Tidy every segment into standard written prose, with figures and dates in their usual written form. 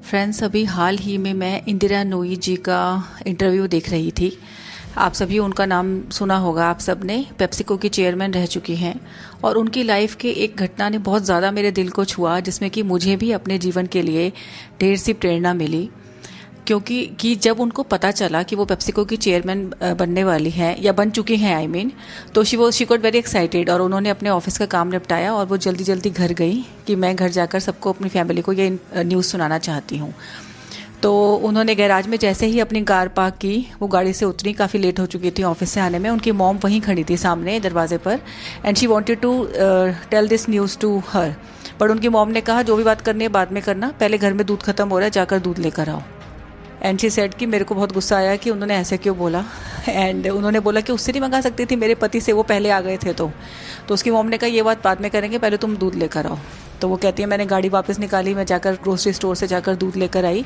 Friends, अभी हाल ही में मैं इंदिरा नूई जी का इंटरव्यू देख रही थी। आप सभी उनका नाम सुना होगा, आप सब ने। पेप्सिको की चेयरमैन रह चुकी हैं और उनकी लाइफ के एक घटना ने बहुत ज़्यादा मेरे दिल को छुआ, जिसमें कि मुझे भी अपने जीवन के लिए ढेर सी प्रेरणा मिली। क्योंकि जब उनको पता चला कि वो पेप्सिको की चेयरमैन बनने वाली हैं या बन चुकी हैं तो शी गॉट वेरी एक्साइटेड और उन्होंने अपने ऑफिस का काम निपटाया और वो जल्दी जल्दी घर गई कि मैं घर जाकर सबको, अपनी फैमिली को ये न्यूज़ सुनाना चाहती हूँ। तो उन्होंने गैराज में जैसे ही अपनी कार पार्क की, वो गाड़ी से उतरी, काफ़ी लेट हो चुकी थी ऑफिस से आने में। उनकी मॉम वहीं खड़ी थी सामने दरवाजे पर, and she wanted to tell this news to her. पर उनकी मॉम ने कहा, जो भी बात करनी है बाद में करना, पहले घर में दूध खत्म हो रहा है, जाकर दूध लेकर आओ। एंड शी सेड कि मेरे को बहुत गुस्सा आया कि उन्होंने ऐसे क्यों बोला। एंड उन्होंने बोला कि उससे नहीं मंगा सकती थी, मेरे पति से, वो पहले आ गए थे। तो उसकी मॉम ने कहा, ये बात बाद में करेंगे, पहले तुम दूध लेकर आओ। तो वो कहती है, मैंने गाड़ी वापस निकाली, मैं जाकर ग्रोसरी स्टोर से जाकर दूध लेकर आई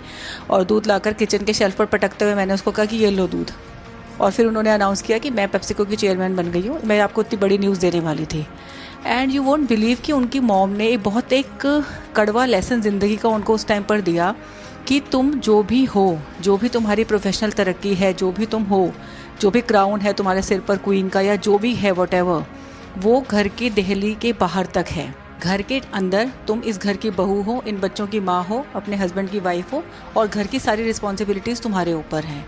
और दूध लाकर किचन के शेल्फ पर पटकते हुए मैंने उसको कहा कि ये लो दूध। और फिर उन्होंने अनाउंस किया कि मैं पेप्सिको की चेयरमैन बन गई हूँ, मैं आपको इतनी बड़ी न्यूज़ देने वाली थी। एंड यू वोंट बिलीव कि उनकी मॉम ने एक कड़वा लेसन ज़िंदगी का उनको उस टाइम पर दिया कि तुम जो भी हो, जो भी तुम्हारी प्रोफेशनल तरक्की है, जो भी तुम हो, जो भी क्राउन है तुम्हारे सिर पर क्वीन का या जो भी है व्हाटएवर, वो घर की देहली के बाहर तक है। घर के अंदर तुम इस घर की बहू हो, इन बच्चों की माँ हो, अपने हस्बैंड की वाइफ हो और घर की सारी रिस्पॉन्सिबिलिटीज़ तुम्हारे ऊपर हैं।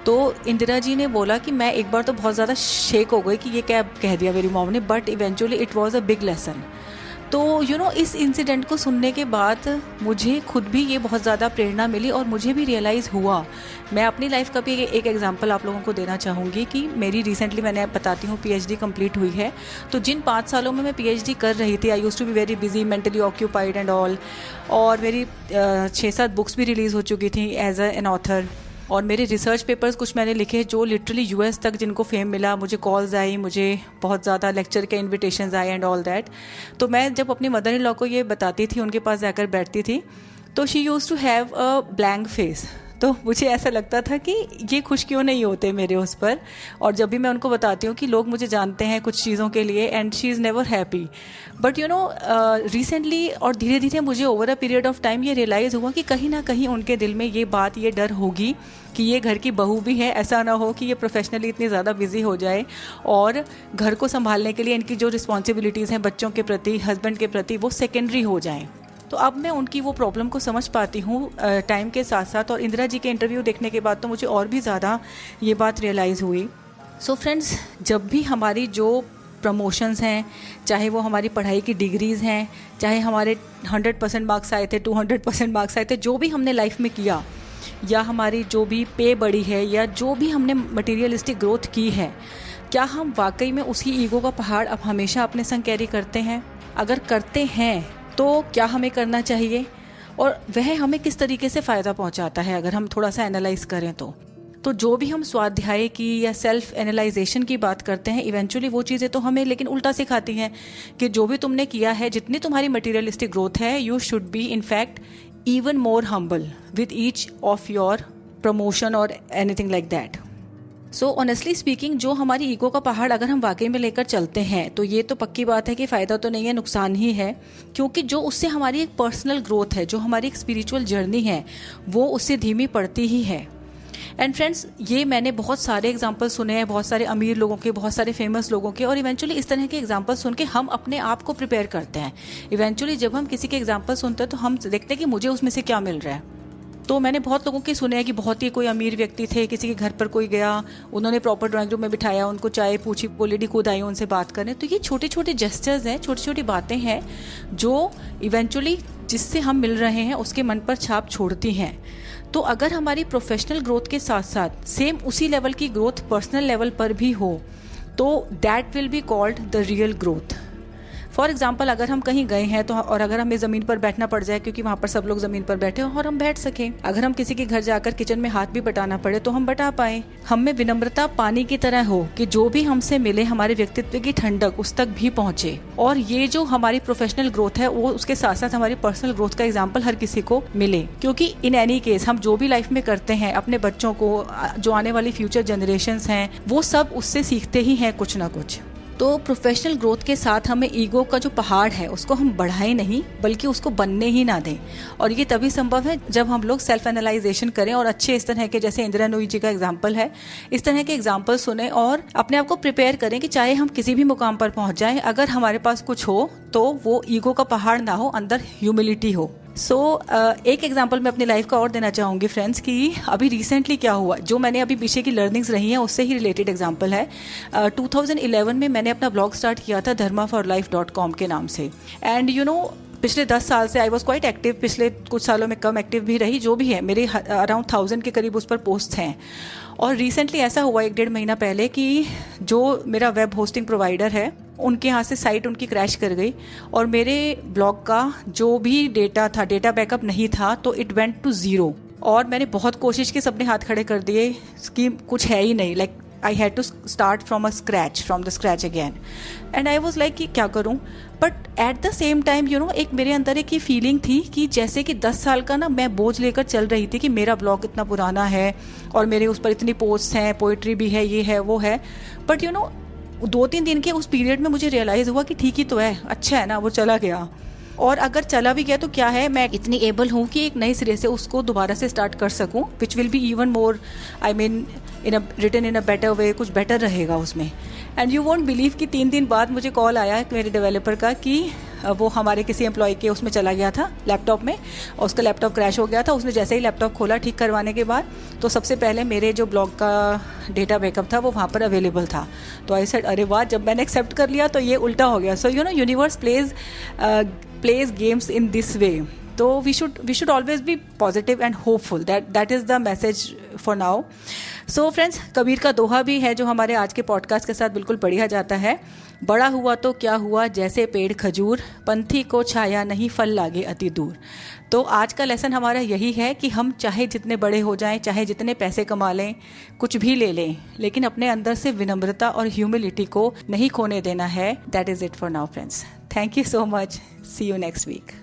तो इंदिरा जी ने बोला कि मैं एक बार तो बहुत ज़्यादा शेक हो गई कि ये क्या कह दिया मेरी मॉम ने, but eventually it was a big lesson. तो इस इंसिडेंट को सुनने के बाद मुझे खुद भी ये बहुत ज़्यादा प्रेरणा मिली और मुझे भी रियलाइज़ हुआ। मैं अपनी लाइफ का भी एक एग्जांपल आप लोगों को देना चाहूँगी कि मेरी रिसेंटली, मैंने बताती हूँ, पीएचडी कंप्लीट हुई है। तो जिन 5 सालों में मैं पीएचडी कर रही थी, I used to be very busy, mentally occupied and all, और मेरी 6-7 बुक्स भी रिलीज़ हो चुकी थी एज एन ऑथर। और मेरे रिसर्च पेपर्स कुछ मैंने लिखे जो लिटरली यूएस तक जिनको फेम मिला, मुझे कॉल्स आई, मुझे बहुत ज़्यादा लेक्चर के इनविटेशंस आए एंड ऑल दैट। तो मैं जब अपनी मदर इन लॉ को ये बताती थी, उनके पास जाकर बैठती थी, तो she used to have a blank face. तो मुझे ऐसा लगता था कि ये खुश क्यों नहीं होते मेरे उस पर। और जब भी मैं उनको बताती हूँ कि लोग मुझे जानते हैं कुछ चीज़ों के लिए, and she is never happy. But recently और धीरे धीरे मुझे over a period of time ये रियलाइज़ हुआ कि कहीं ना कहीं उनके दिल में ये बात, ये डर होगी कि ये घर की बहू भी है, ऐसा ना हो कि ये प्रोफेशनली इतनी ज़्यादा बिजी हो जाए और घर को संभालने के लिए इनकी जो रिस्पॉन्सिबिलिटीज़ हैं बच्चों के प्रति, हस्बैंड के प्रति, वो सेकेंडरी हो जाएं। तो अब मैं उनकी वो प्रॉब्लम को समझ पाती हूँ टाइम के साथ साथ। और इंदिरा जी के इंटरव्यू देखने के बाद तो मुझे और भी ज़्यादा ये बात रियलाइज़ हुई। सो फ्रेंड्स, जब भी हमारी जो प्रमोशंस हैं, चाहे वो हमारी पढ़ाई की डिग्रीज़ हैं, चाहे हमारे 100% मार्क्स आए थे, 200% मार्क्स आए थे, जो भी हमने लाइफ में किया, या हमारी जो भी पे बढ़ी है, या जो भी हमने मटेरियलिस्टिक ग्रोथ की है, क्या हम वाकई में उसी ईगो का पहाड़ अब हमेशा अपने संग कैरी करते हैं? अगर करते हैं तो क्या हमें करना चाहिए और वह हमें किस तरीके से फ़ायदा पहुंचाता है, अगर हम थोड़ा सा एनालाइज करें तो जो भी हम स्वाध्याय की या सेल्फ एनालाइजेशन की बात करते हैं, इवेंचुअली वो चीज़ें तो हमें लेकिन उल्टा सिखाती हैं कि जो भी तुमने किया है, जितनी तुम्हारी मटेरियलिस्टिक ग्रोथ है, you should be in fact even more humble with each of your promotion or anything like that. So honestly speaking, जो हमारी ईगो का पहाड़ अगर हम वाकई में लेकर चलते हैं, तो ये तो पक्की बात है कि फ़ायदा तो नहीं है, नुकसान ही है। क्योंकि जो उससे हमारी एक पर्सनल ग्रोथ है, जो हमारी एक स्पिरिचुअल जर्नी है, वो उससे धीमी पड़ती ही है। एंड फ्रेंड्स, ये मैंने बहुत सारे एग्जाम्पल सुने हैं, बहुत सारे अमीर लोगों के, बहुत सारे फेमस लोगों के, और इवेंचुअली इस तरह के एग्जाम्पल सुन के हम अपने आप को प्रिपेयर करते हैं। इवेंचुअली जब हम किसी के एग्जाम्पल सुनते हैं तो हम देखते हैं कि मुझे उसमें से क्या मिल रहा है। तो मैंने बहुत लोगों के सुने हैं कि बहुत ही कोई अमीर व्यक्ति थे, किसी के घर पर कोई गया, उन्होंने प्रॉपर ड्राइंग रूम में बिठाया, उनको चाय पूछी, वो लेडी खुद आई उनसे बात करने। तो ये छोटे छोटे जेस्चर्स हैं, छोटी छोटी बातें हैं जो इवेंचुअली जिससे हम मिल रहे हैं उसके मन पर छाप छोड़ती हैं। तो अगर हमारी प्रोफेशनल ग्रोथ के साथ साथ सेम उसी लेवल की ग्रोथ पर्सनल लेवल पर भी हो, तो that will be called the real growth. For example, अगर हम कहीं गए हैं तो, और अगर हमें ज़मीन पर बैठना पड़ जाए क्योंकि वहाँ पर सब लोग ज़मीन पर बैठे हों और हम बैठ सकें, अगर हम किसी के घर जाकर किचन में हाथ भी बटाना पड़े तो हम बटा पाएँ। हम में विनम्रता पानी की तरह हो कि जो भी हमसे मिले, हमारे व्यक्तित्व की ठंडक उस तक भी पहुँचे। और ये जो हमारी प्रोफेशनल ग्रोथ है, वो उसके साथ साथ हमारी पर्सनल ग्रोथ का एग्जाम्पल हर किसी को मिले। क्योंकि इन एनी केस हम जो भी लाइफ में करते हैं, अपने बच्चों को, जो आने वाली फ्यूचर जनरेशंस हैं, वो सब उससे सीखते ही हैं कुछ ना कुछ। तो प्रोफेशनल ग्रोथ के साथ हमें ईगो का जो पहाड़ है उसको हम बढ़ाएं नहीं, बल्कि उसको बनने ही ना दें। और ये तभी संभव है जब हम लोग सेल्फ एनालाइजेशन करें और अच्छे इस तरह के, जैसे इंदिरा नूई जी का एग्जाम्पल है, इस तरह के एग्जाम्पल सुने और अपने आप को प्रिपेयर करें कि चाहे हम किसी भी मुकाम पर पहुंच जाएं, अगर हमारे पास कुछ हो तो वो ईगो का पहाड़ ना हो, अंदर ह्यूमिलिटी हो। एक एग्जांपल मैं अपनी लाइफ का और देना चाहूँगी फ्रेंड्स कि अभी रिसेंटली क्या हुआ, जो मैंने अभी पीछे की लर्निंग्स रही हैं उससे ही रिलेटेड एग्जांपल है। 2011 में मैंने अपना ब्लॉग स्टार्ट किया था dharmaforlife.com के नाम से। एंड पिछले 10 साल से आई वॉज क्वाइट एक्टिव, पिछले कुछ सालों में कम एक्टिव भी रही, जो भी है मेरे अराउंड 1000 के करीब उस पर पोस्ट हैं। और रिसेंटली ऐसा हुआ 1-1.5 महीना पहले कि जो मेरा वेब होस्टिंग प्रोवाइडर है उनके यहाँ से साइट उनकी क्रैश कर गई और मेरे ब्लॉग का जो भी डेटा था, डेटा बैकअप नहीं था, तो इट वेंट टू 0। और मैंने बहुत कोशिश की, सबने हाथ खड़े कर दिए कि कुछ है ही नहीं, like I had to start from the scratch again. And I was like कि क्या करूँ, but at the same time एक मेरे अंदर एक ये फीलिंग थी कि जैसे कि 10 साल का ना मैं बोझ लेकर चल रही थी कि मेरा ब्लॉग इतना पुराना है और मेरे उस पर इतनी पोस्ट्स हैं, पोइट्री भी है, ये है वो है। बट 2-3 दिन के उस पीरियड में मुझे रियलाइज़ हुआ कि ठीक ही तो है, अच्छा है ना, वो चला गया। और अगर चला भी गया तो क्या है, मैं इतनी एबल हूँ कि एक नए सिरे से उसको दोबारा से स्टार्ट कर सकूँ, which will be even more, I mean written in a better way, कुछ बेटर रहेगा उसमें। एंड यू वोंट बिलीव कि 3 दिन बाद मुझे कॉल आया मेरे डेवलपर का कि वो हमारे किसी एम्प्लॉय के उसमें चला गया था लैपटॉप में, और उसका लैपटॉप क्रैश हो गया था। उसने जैसे ही लैपटॉप खोला ठीक करवाने के बाद, तो सबसे पहले मेरे जो ब्लॉग का डेटा बैकअप था वो वहाँ पर अवेलेबल था। तो आई सेड अरे वाह, जब मैंने एक्सेप्ट कर लिया तो ये उल्टा हो गया। So universe plays games in this way. तो we should always be positive and hopeful, that is the message for now. So friends, Kabir का दोहा भी है जो हमारे आज के पॉडकास्ट के साथ बिल्कुल पढ़ा जाता है, बड़ा हुआ तो क्या हुआ जैसे पेड़ खजूर, पंथी को छाया नहीं फल लागे अति दूर। तो आज का लेसन हमारा यही है कि हम चाहे जितने बड़े हो जाएं, चाहे जितने पैसे कमा लें, कुछ भी ले लें, लेकिन अपने अंदर से विनम्रता और ह्यूमिलिटी को नहीं खोने देना है। That is it for now friends. Thank you so much. See you next week.